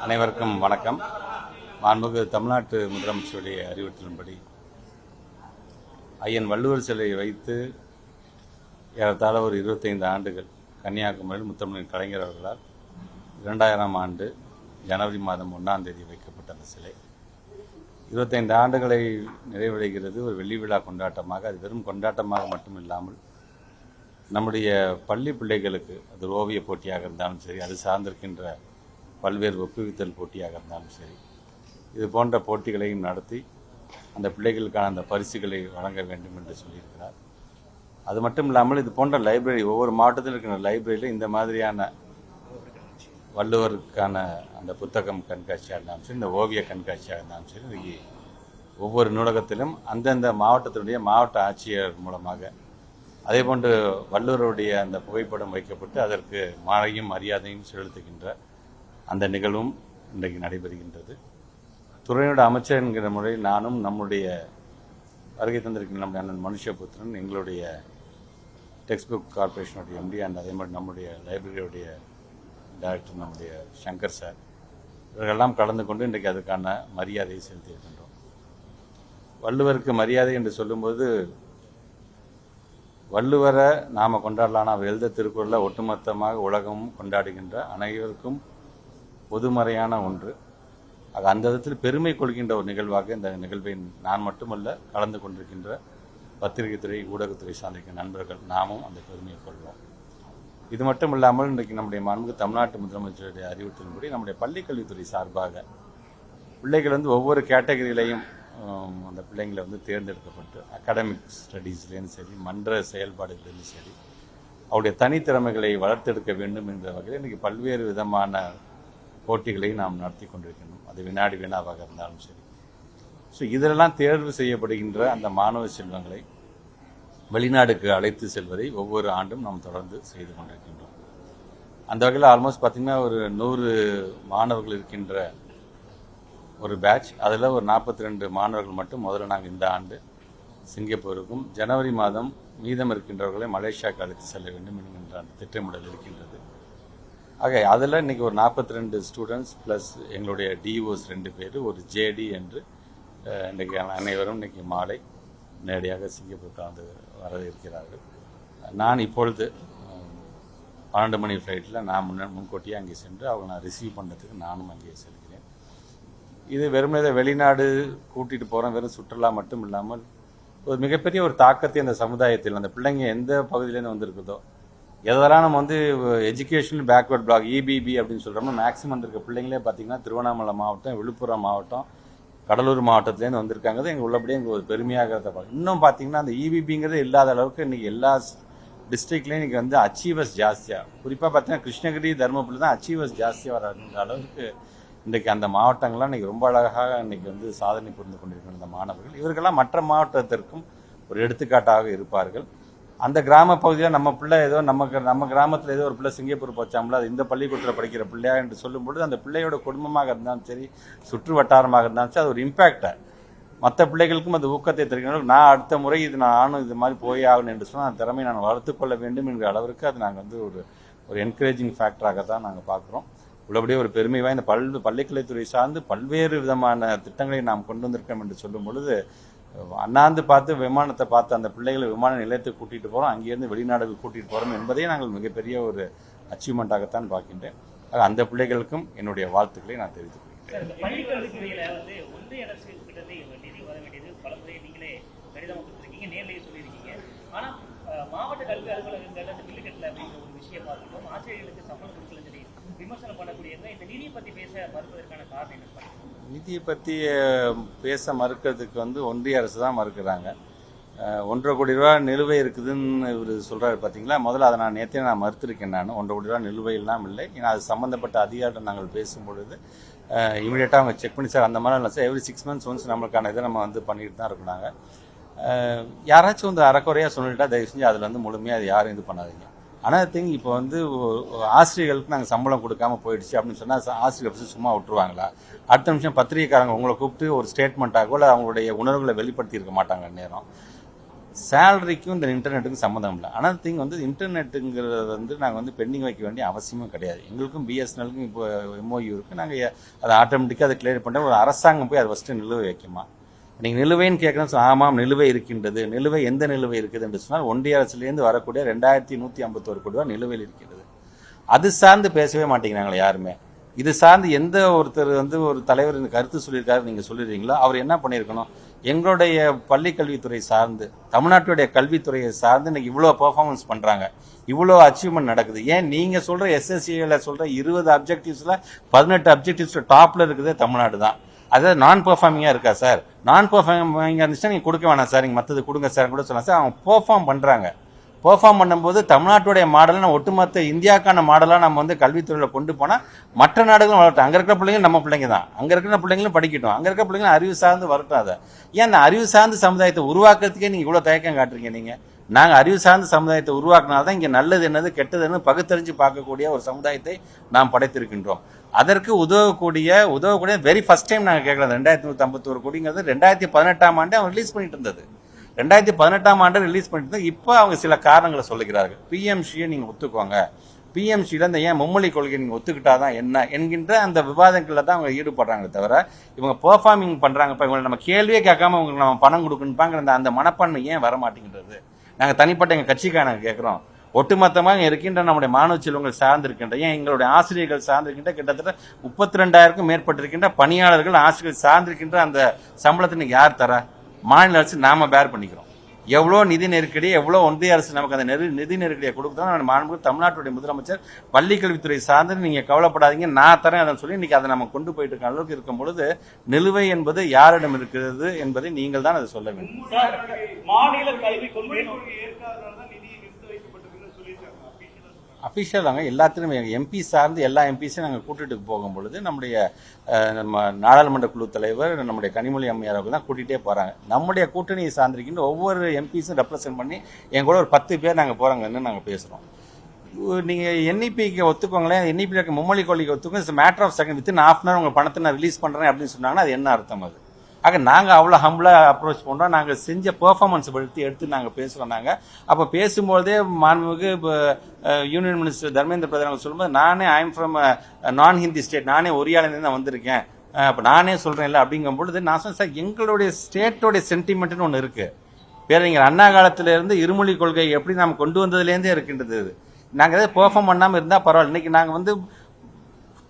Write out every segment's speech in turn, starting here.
அனைவருக்கும் வணக்கம். மாண்புமிகு தமிழ்நாட்டு முதலமைச்சருடைய அறிவுறுத்தலின்படி ஐயன் வள்ளுவர் சிலையை வைத்து ஏறத்தாழ ஒரு 25 ஆண்டுகள் கன்னியாகுமரியில் முத்தமிழ் கலைஞர் அவர்களால் 2000ஆம் ஆண்டு ஜனவரி மாதம் 1ஆம் தேதி வைக்கப்பட்ட அந்த சிலை 25 ஆண்டுகளை நிறைவடைகிறது. ஒரு வெள்ளி விழா கொண்டாட்டமாக, அது வெறும் கொண்டாட்டமாக மட்டும் இல்லாமல் நம்முடைய பள்ளி பிள்ளைகளுக்கு அது ஓவிய போட்டியாக இருந்தாலும் சரி, அது சார்ந்திருக்கின்ற பல்வேறு ஒப்புவித்தல் போட்டியாக இருந்தாலும் சரி, இது போன்ற போட்டிகளையும் நடத்தி அந்த பிள்ளைகளுக்கான அந்த பரிசுகளை வழங்க வேண்டும் என்று சொல்லியிருக்கிறார். அது மட்டும் இல்லாமல் இது போன்ற லைப்ரரி, ஒவ்வொரு மாவட்டத்தில் இருக்கிற லைப்ரரியில் இந்த மாதிரியான வள்ளுவருக்கான அந்த புத்தகம் கண்காட்சியாக இருந்தாலும் சரி, இந்த ஓவிய கண்காட்சியாக இருந்தாலும் சரி, ஒவ்வொரு நூலகத்திலும் அந்தந்த மாவட்டத்தினுடைய மாவட்ட ஆட்சியர் மூலமாக அதேபோன்று வள்ளுவருடைய அந்த புகைப்படம் வைக்கப்பட்டு அதற்கு மாலையும் மரியாதையும் செலுத்துகின்ற அந்த நிகழ்வும் இன்றைக்கு நடைபெறுகின்றது. துறையோட அமைச்சர் என்கிற முறையில் நானும் நம்முடைய வருகை தந்திருக்கின்ற நம்முடைய அண்ணன் மனுஷபுத்திரன், எங்களுடைய டெக்ஸ்ட் புக் கார்பரேஷனுடைய எம்டி அண்ட் அதே மாதிரி நம்முடைய லைப்ரரியுடைய டைரக்டர் நம்முடைய சங்கர் சார், இவர்களெல்லாம் கலந்து கொண்டு இன்றைக்கு அதுக்கான மரியாதையை செலுத்தியிருக்கின்றோம். வள்ளுவருக்கு மரியாதை என்று சொல்லும்போது வள்ளுவரை நாம் கொண்டாடலாம். அவர் எழுத திருக்குறளை ஒட்டுமொத்தமாக உலகமும் கொண்டாடுகின்ற அனைவருக்கும் பொதுமறையான ஒன்று. அந்த விதத்தில் பெருமை கொள்கின்ற ஒரு நிகழ்வாக இந்த நிகழ்வை நான் மட்டுமல்ல, கலந்து கொண்டிருக்கின்ற பத்திரிகை துறை, ஊடகத்துறை சார்ந்திருக்கிற நண்பர்கள் நாமும் அந்த பெருமையை கொள்வோம். இது மட்டும் இல்லாமல் இன்றைக்கு நம்முடைய மாண்புமிகு தமிழ்நாட்டு முதலமைச்சருடைய அறிவுறுத்தலின்படி நம்முடைய பள்ளிக்கல்வித்துறை சார்பாக பிள்ளைகள் ஒவ்வொரு கேட்டகரியிலையும் அந்த பிள்ளைங்களை தேர்ந்தெடுக்கப்பட்டு அகாடமிக் ஸ்டடீஸ்லேருந்து சரி, மன்ற செயல்பாடுகளிலும் சரி, அவருடைய தனித்திறமைகளை வளர்த்தெடுக்க வேண்டும் என்ற வகையில் இன்றைக்கி பல்வேறு விதமான போட்டிகளை நாம் நடத்தி கொண்டிருக்கின்றோம். அது வினாடி வினாவாக இருந்தாலும் சரி. ஸோ இதிலெல்லாம் தேர்வு செய்யப்படுகின்ற அந்த மாணவ செல்வங்களை வெளிநாடுக்கு அழைத்து செல்வதை ஒவ்வொரு ஆண்டும் நாம் தொடர்ந்து செய்து கொண்டிருக்கின்றோம். அந்த வகையில் ஆல்மோஸ்ட் பார்த்திங்கன்னா ஒரு 100 மாணவர்கள் இருக்கின்ற ஒரு பேட்ச். அதில் ஒரு 42 மாணவர்கள் மட்டும் முதல்ல நாங்கள் இந்த ஆண்டு சிங்கப்பூருக்கும், ஜனவரி மாதம் மீதம் இருக்கின்றவர்களை மலேசியாவுக்கு அழைத்து செல்ல வேண்டும் என்கின்ற அந்த திட்டமிடல் இருக்கின்றது. ஆக அதில் இன்றைக்கி ஒரு 42 ஸ்டூடெண்ட்ஸ் ப்ளஸ் எங்களுடைய டிஓஸ் 2 பேர், ஒரு ஜேடி என்று இன்றைக்கி அனைவரும் இன்றைக்கி மாலை நேரடியாக சிங்கப்பூருக்கு வர இருக்கிறார்கள். நான் இப்பொழுது 12 மணி ஃப்ளைட்டில் நான் முன்கூட்டியே அங்கே சென்று அவங்க நான் ரிசீவ் பண்ணுறதுக்கு நானும் அங்கே செல்கிறேன். இது வெறுமனே வெளிநாடு கூட்டிகிட்டு போகிறோம், வெறும் சுற்றுலா மட்டும் இல்லாமல் ஒரு மிகப்பெரிய ஒரு தாக்கத்தை அந்த சமுதாயத்தில், அந்த பிள்ளைங்க எந்த பகுதியிலேருந்து வந்திருக்குதோ, எதெல்லாம் நம்ம எஜுகேஷனல் பேக்வர்ட் பிளாக் இபிபி அப்படின்னு சொல்கிறோம்னா மேக்ஸிமம் இருக்க பிள்ளைங்களே பார்த்திங்கன்னா திருவண்ணாமலை மாவட்டம், விழுப்புரம் மாவட்டம், கடலூர் மாவட்டத்துலேருந்து வந்திருக்காங்க. எங்கள் உள்ளபடியே எங்கள் ஒரு பெருமையாக இன்னும் பார்த்திங்கன்னா அந்த இபிபிங்கிறது இல்லாத அளவுக்கு இன்றைக்கி எல்லா டிஸ்ட்ரிக்ட்லேயும் இன்றைக்கி அச்சீவர்ஸ் ஜாஸ்தியாக, குறிப்பாக பார்த்தீங்கன்னா கிருஷ்ணகிரி, தருமபுரி தான் அச்சீவர்ஸ் ஜாஸ்தியாக வராதுன்ற அளவுக்கு இன்றைக்கி அந்த மாவட்டங்கள்லாம் இன்றைக்கி ரொம்ப அழகாக இன்றைக்கி சாதனை புரிந்து கொண்டிருக்கிற இந்த மாணவர்கள், இவர்களெல்லாம் மற்ற மாவட்டத்திற்கும் ஒரு எடுத்துக்காட்டாக இருப்பார்கள். அந்த கிராம பகுதியில் நம்ம பிள்ளை ஏதோ நம்ம கிராமத்தில் ஏதோ ஒரு பிள்ளை சிங்கப்பூர் போச்சாங்களோ, அது இந்த பள்ளிக்கூடத்தில் படிக்கிற பிள்ளையா என்று சொல்லும்பொழுது அந்த பிள்ளையோட குடும்பமாக இருந்தாலும் சரி, சுற்று வட்டாரமாக இருந்தாலும் சரி, அது ஒரு இம்பேக்டை மற்ற பிள்ளைகளுக்கும் அந்த ஊக்கத்தை தெரிவிக்கணும். நான் அடுத்த முறை நானும் இது மாதிரி போய் ஆகணும் என்று சொன்னால் அந்த திறமையை நான் வளர்த்துக்கொள்ள வேண்டும் என்கிற அளவிற்கு அது நாங்கள் ஒரு என்கரேஜிங் ஃபேக்டராக தான் நாங்கள் பார்க்குறோம். உள்ளபடியே ஒரு பெருமை வாய்ந்த பள்ளிக்கல்வித்துறை சார்ந்து பல்வேறு விதமான திட்டங்களை நாம் கொண்டு வந்திருக்கோம் என்று சொல்லும் பொழுது, அண்ணாந்து பார்த்து விமானத்தை பார்த்து அந்த பிள்ளைகளை விமான நிலையத்துக்கு கூட்டிகிட்டு போகிறோம், அங்கேருந்து வெளிநாடுகளுக்கு கூட்டிகிட்டு போகிறோம் என்பதையே நாங்கள் மிகப்பெரிய ஒரு அச்சீவ்மெண்ட்டாகத்தான் பார்க்கின்றேன். அந்த பிள்ளைகளுக்கும் என்னுடைய வாழ்த்துக்களை நான் தெரிவித்துக் கொள்கிறேன். மாவட்ட கல்வி அலுவலகங்கள் அந்த பில்லுக்கட்டில் அப்படிங்கிற ஒரு விஷயமா இருக்கட்டும், ஆசிரியர்களுக்கு சம்பளம் கொடுக்கல சொல்லி விமர்சனம் பண்ணக்கூடியவங்க இந்த நிதியை பற்றி பேச மறுப்பதற்கான காரணம் என்ன? நிதியை பற்றி பேச மறுக்கிறதுக்கு ஒன்றிய அரசு தான் மறுக்கிறாங்க. 1.5 கோடி ரூபா நிலுவை இருக்குதுன்னு இவர் சொல்கிறாரு பார்த்தீங்களா. முதல்ல அதை நேற்றே நான் மறுத்திருக்கேன். நான் 1.5 கோடி ரூபா நிலுவை எல்லாம் இல்லை. ஏன்னா அது சம்மந்தப்பட்ட அதிகாரிகள் நாங்கள் பேசும்பொழுது இமீடியட்டாக அவங்க செக் பண்ணி சார் அந்த மாதிரி இல்லை சார், எவ்ரி 6 months ஒன்ஸ் நம்மளுக்கான இதை நம்ம பண்ணிட்டு தான் இருக்கிறாங்க. யாராச்சும் அறக்குறையாக சொல்லிட்டா தயவு செஞ்சு அதில் முழுமையாக அது யாரும் இது பண்ணாதீங்க. ஆனால் திங் இப்போ ஆசிரியர்களுக்கு நாங்கள் சம்பளம் கொடுக்காம போயிடுச்சு அப்படின்னு சொன்னால் ஆசிரியர் சும்மா விட்டுருவாங்களா? அடுத்த நிமிஷம் பத்திரிகைக்காரங்க உங்களை கூப்பிட்டு ஒரு ஸ்டேட்மெண்ட்டாகவோ இல்லை அவங்களுடைய உணர்வுகளை வெளிப்படுத்தி இருக்க மாட்டாங்க நேரம். சேலரிக்கும் இந்த இன்டர்நெட்டுக்கும் சம்மந்தம் இல்லை. ஆனால் திங் வந்து இன்டர்நெட்டுங்கிறது வந்து நாங்கள் வந்து பெண்டிங் வைக்க வேண்டிய அவசியமும் கிடையாது. எங்களுக்கும் பிஎஸ்என்எலுக்கும் இப்போ எம்ஓயு இருக்குது. நாங்கள் அதை ஆட்டோமேட்டிக்காக அதை கிளியர் பண்ண ஒரு அரசாங்கம் போய் அதை ஃபஸ்ட்டு நிலுவை வைக்குமா? நீங்கள் நிலுவைன்னு கேட்கணும். ஆமாம், நிலுவை இருக்கின்றது. நிலுவை எந்த நிலுவை இருக்குது என்று சொன்னால் ஒன்றிய அரசுலேருந்து வரக்கூடிய 2151 கோடி ரூபா நிலுவையில் இருக்கிறது. அது சார்ந்து பேசவே மாட்டேங்கிறாங்களே யாருமே. இது சார்ந்து எந்த ஒருத்தர் வந்து ஒரு தலைவர் இந்த கருத்து சொல்லியிருக்காரு நீங்கள் சொல்லிடுறீங்களோ அவர் என்ன பண்ணியிருக்கணும்? எங்களுடைய பள்ளி கல்வித்துறை சார்ந்து தமிழ்நாட்டுடைய கல்வித்துறையை சார்ந்து இன்னைக்கு இவ்வளோ பெர்ஃபார்மன்ஸ் பண்ணுறாங்க, இவ்வளோ அச்சீவ்மெண்ட் நடக்குது. ஏன் நீங்கள் சொல்கிற எஸ்எஸ்சியில் சொல்கிற 20 அப்ஜெக்டிவ்ஸில் 18 அப்ஜெக்டிவ்ஸில் டாப்பில் இருக்குதே தமிழ்நாடு தான். அதாவது நான் பெர்ஃபார்மிங்காக இருக்கா சார்? நான் பெர்ஃபார்மிங்காக இருந்துச்சுன்னா நீங்கள் கொடுக்க வேணாம் சார், நீங்கள் மற்றது கொடுங்க சார் கூட சொல்லலாம் சார். அவங்க பெர்ஃபார்ம் பண்ணுறாங்க. பெர்ஃபார்ம் பண்ணும்போது தமிழ்நாட்டுடைய மாடலை ஒட்டுமொத்த இந்தியாவுக்கான மாடலாக நம்ம வந்து கல்வித்துறையில் கொண்டு போனால் மற்ற நாடுகளும் வரட்டும். அங்கே இருக்கிற பிள்ளைங்க நம்ம பிள்ளைங்க தான், அங்கே இருக்கிற பிள்ளைங்களும் படிக்கட்டும், அங்கே இருக்கிற பிள்ளைங்களும் அறிவு சார்ந்து வரட்டும். அதை ஏன் அந்த அறிவு சார்ந்த சமுதாயத்தை உருவாக்குறதுக்கே நீங்கள் இவ்வளோ தயக்கம் காட்டுறீங்க? நீங்கள் நாங்கள் அறிவு சார்ந்த சமுதாயத்தை உருவாக்குனால்தான் இங்கே நல்லது என்னது கெட்டது என்ன பகுத்தறிஞ்சு பார்க்கக்கூடிய ஒரு சமுதாயத்தை நாம் படைத்திருக்கின்றோம். அதற்கு உதவக்கூடிய வெரி ஃபர்ஸ்ட் டைம் நாங்கள் கேட்கலாம். 2151 கோடிங்கிறது 2018ஆம் ஆண்டு அவங்க ரிலீஸ் பண்ணிட்டு இருந்தது. 2018ஆம் ஆண்டு ரிலீஸ் பண்ணிட்டு இப்போ அவங்க சில காரணங்களை சொல்லுகிறார்கள். பிஎம்சியை நீங்கள் ஒத்துக்குவாங்க, பிஎம்சியில் இந்த ஏன் மும்மொழி கொள்கை நீங்கள் ஒத்துக்கிட்டாதான் என்ன என்கின்ற அந்த விவாதங்களில் தான் அவங்க ஈடுபடுறாங்களே தவிர இவங்க பெர்ஃபார்மிங் பண்ணுறாங்க. இப்போ இவங்களை நம்ம கேள்வியே கேட்காம உங்களுக்கு நம்ம பணம் கொடுக்கணுப்பாங்க அந்த மனப்பான்மை ஏன் வர மாட்டேங்கிறது? நாங்கள் தனிப்பட்ட எங்கள் கட்சிக்காக நாங்கள் கேட்குறோம். ஒட்டுமொத்தமாக இருக்கின்ற நம்முடைய மாணவ செல்வங்கள் சார்ந்திருக்கின்ற ஏன் எங்களுடைய ஆசிரியர்கள் சார்ந்திருக்கின்ற கிட்டத்தட்ட 32,000க்கும் மேற்பட்டிருக்கின்ற பணியாளர்கள் ஆசிரியர்கள் சார்ந்திருக்கின்ற அந்த சம்பளத்தை இன்னைக்கு யார் தர? மாநில அரசு நாம பேர் பண்ணிக்கிறோம். எவ்வளோ நிதி நெருக்கடி, எவ்வளோ ஒன்றிய அரசு நமக்கு அந்த நிதி நெருக்கடியை கொடுக்குறோம். மாண்புமிகு தமிழ்நாட்டுடைய முதலமைச்சர் பள்ளி கல்வித்துறை சார்ந்து நீங்க கவலைப்படாதீங்க, நான் தரேன் அதை சொல்லி இன்னைக்கு அதை நம்ம கொண்டு போயிட்டு இருக்க அளவுக்கு இருக்கும் பொழுது நிலுவை என்பது யாரிடம் இருக்கிறது என்பதை நீங்கள் தான் அதை சொல்ல வேண்டும். மாநில கல்வி கொள்கை அஃபிஷியல் தாங்க எல்லாத்திலுமே எம்பி சார்ந்து எல்லா எம்பிஸையும் நாங்கள் கூட்டிட்டு போகும் பொழுது நம்ம நாடாளுமன்ற குழு தலைவர் நம்முடைய கனிமொழி அம்மையார் அவர்கள் தான் கூட்டிகிட்டே போகிறாங்க. நம்முடைய கூட்டணியை சார்ந்திருக்கின்ற ஒவ்வொரு எம்பிஸும் ரெப்ரசென்ட் பண்ணி என் கூட ஒரு 10 பேர் நாங்கள் போகிறாங்கன்னு நாங்கள் பேசுகிறோம். நீங்கள் என்இபிக்கு ஒத்துக்கோங்களேன், என்இபியில் இருக்க மும்மொழி கொள்கைக்கு ஒத்துக்கோங்க, it's matter of second, within ½ hour உங்கள் பணத்தை நான் ரிலீஸ் பண்ணுறேன் அப்படின்னு சொன்னாங்கன்னா அது என்ன அர்த்தம்? அது ஆக நாங்கள் அவ்வளோ ஹம்பிளாக அப்ரோச் பண்ணுறோம். நாங்கள் செஞ்ச பெர்ஃபார்மன்ஸ் எடுத்து நாங்கள் பேசுகிறோம். நாங்கள் அப்போ பேசும்போதே மாண்புமிகு இப்போ யூனியன் மினிஸ்டர் தர்மேந்திர பிரதான் சொல்லும்போது நானே ஐ எம் ஃப்ரம் நான் ஹிந்தி ஸ்டேட், நானே ஒரியாலேருந்து தான் வந்திருக்கேன், அப்போ நானே சொல்கிறேன் இல்லை அப்படிங்கும் பொழுது நான் சொன்னேன் சார் எங்களுடைய ஸ்டேட்டோடைய சென்டிமெண்ட்னு ஒன்று இருக்குது. பேரறிஞர் அண்ணா காலத்திலேருந்து இருமொழி கொள்கை எப்படி நாம் கொண்டு வந்ததுலேருந்தே இருக்கின்றது. நாங்கள் எதாவது பெர்ஃபார்ம் பண்ணாமல் இருந்தால் பரவாயில்ல. இன்றைக்கி நாங்கள் வந்து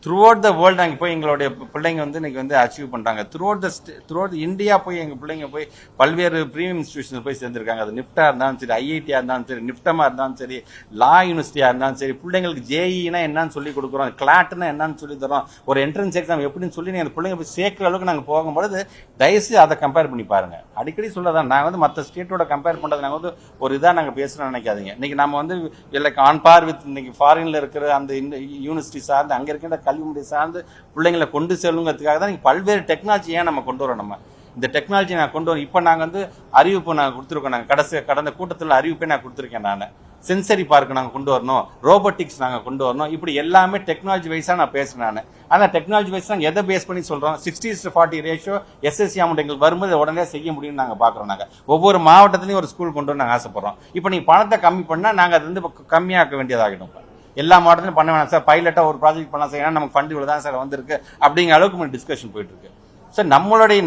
த்ரூ அவுட் த வேர்ல்டு நாங்கள் போய் எங்களுடைய பிள்ளைங்க வந்து இன்னைக்கு வந்து அச்சீவ் பண்ணுறாங்க. த்ரூ அவுட் இந்தியா போய் எங்கள் பிள்ளைங்க போய் பல்வேறு ப்ரீமியம் இன்ஸ்டியூஷன் போய் சேர்ந்துருக்காங்க. அது நிஃப்டாக இருந்தாலும் சரி, ஐஐடியாக இருந்தாலும் சரி, நிஃப்டமாக இருந்தாலும் சரி, லா யூனிவர்சிட்டியாக இருந்தாலும் சரி, பிள்ளைங்களுக்கு ஜேஇனா என்னன்னு சொல்லி கொடுக்குறோம், கிளாட்னா என்னன்னு சொல்லி தரோம், ஒரு என்ட்ரன்ஸ் எக்ஸாம் எப்படின்னு சொல்லி நீங்கள் அந்த பிள்ளைங்க போய் சேர்க்குற அளவுக்கு நாங்கள் போகும்பொழுது தயவுசெய்து அதை கம்பேர் பண்ணி பாருங்கள். அடிக்கடி சொல்லதான் நாங்கள் வந்து மற்ற ஸ்டேட்டோட கம்பேர் பண்ணுறது நாங்கள் வந்து ஒரு இதாக நாங்கள் பேசுகிறோம்னு நினைக்காதீங்க. இன்றைக்கி நம்ம வந்து லைக் ஆன் பார் வித் இன்னைக்கு ஃபாரினில் இருக்கிற அந்த யூனிவர்சிட்டி சார்ந்து அங்கே இருக்கின்ற கல்வி முறை சார்ந்து பிள்ளைங்களை கொண்டு செல்லுங்கிறதுக்காக தான் பல்வேறு டெக்னாலஜி ஏன் நம்ம கொண்டு வரோம். நம்ம இந்த டெக்னாலஜி நான் கொண்டு வரோம். இப்போ நாங்கள் வந்து அறிவிப்பு நாங்கள் கொடுத்துருக்கோம். நாங்கள் கடந்த கூட்டத்தில் அறிவிப்பை நான் கொடுத்துருக்கேன். நான் சென்சரி பார்க் நாங்கள் கொண்டு வரணும், ரோபோட்டிக்ஸ் நாங்கள் கொண்டு வரணும், இப்படி எல்லாமே டெக்னாலஜி வைஸாக நான் பேசுகிறேன். நான் ஆனால் டெக்னாலஜி வைஸ் நாங்கள் எதை பேஸ் பண்ணி சொல்கிறோம்? 60:40 ரேஷியோ எஸ்எஸ்சி அமௌண்ட் எங்களுக்கு வரும்போது உடனே செய்ய முடியும்னு நாங்கள் பார்க்குறோம். நாங்கள் ஒவ்வொரு மாவட்டத்திலையும் ஒரு ஸ்கூல் கொண்டு வர நாங்கள் ஆசைப்படுறோம். இப்போ நீங்கள் பணத்தை கம்மி பண்ணால் நாங்கள் அது வந்து கம்மியாக்க வேண்டியதாகிடும். எல்லா மாவட்டத்திலும் பண்ண வேணாம் சார், பைலட்டாக ஒரு ப்ராஜெக்ட் பண்ணலாம் சார், ஏன்னா நமக்கு ஃபண்ட் இவ்வளோ தான் சார் வந்திருக்கு அப்படிங்கிற அளவுக்கு டிஸ்கஷன் போயிட்டு இருக்கு. சார் நம்மளுடைய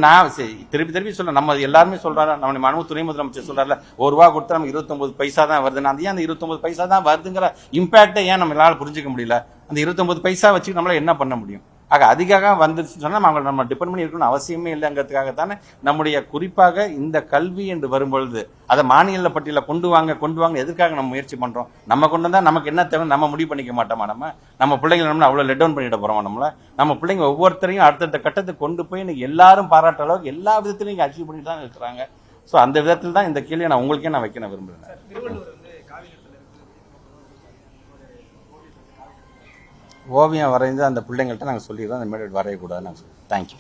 திருப்பி சொல்ல நம்ம எல்லாருமே சொல்றாரு, நம்முடைய மாண்பு துணை முதலமைச்சர் சொல்றாருல, ₹1 கொடுத்தா நமக்கு 29 பைசா தான் வருதுன்னு. அந்த ஏன் அந்த 29 பைசா தான் வருதுங்கிற இம்பாக்டை ஏன் நம்மளால புரிஞ்சுக்க முடியல? அந்த 29 பைசா வச்சு நம்மளால என்ன பண்ண முடியும்? ஆக அதிகாக வந்துருச்சுன்னு சொன்னால் நம்ம டிபெண்ட் பண்ணி இருக்கணும்னு அவசியமே இல்லைங்கிறதுக்காகத்தானே நம்முடைய குறிப்பாக இந்த கல்வி என்று வரும்பொழுது அதை மாநில பட்டியலில் கொண்டு வாங்க எதுக்காக நம்ம முயற்சி பண்ணுறோம்? நம்ம கொண்டு வந்தால் நமக்கு என்ன தேவை நம்ம முடிவு பண்ணிக்க மாட்டோமா? நம்ம பிள்ளைங்களை நம்ம அவ்வளோ லெட் டவுன் பண்ணிட போகிறோமா? நம்ம பிள்ளைங்க ஒவ்வொருத்தரையும் அடுத்தடுத்த கட்டத்துக்கு கொண்டு போய் இன்னைக்கு எல்லாரும் பாராட்டுற அளவுக்கு எல்லா விதத்திலையும் இங்கே அச்சீவ் பண்ணிட்டு தான் இருக்கிறாங்க. ஸோ அந்த விதத்தில் தான் இந்த கேள்வியை நான் உங்களுக்கே நான் வைக்க விரும்புகிறேன். ஓவியம் வரைந்து அந்த பிள்ளைங்கள்ட்ட நாங்கள் சொல்லிடுறோம், அந்த மாதிரி வரையக்கூடாதுன்னு நாங்கள் சொல்லுவோம். தேங்க்யூ.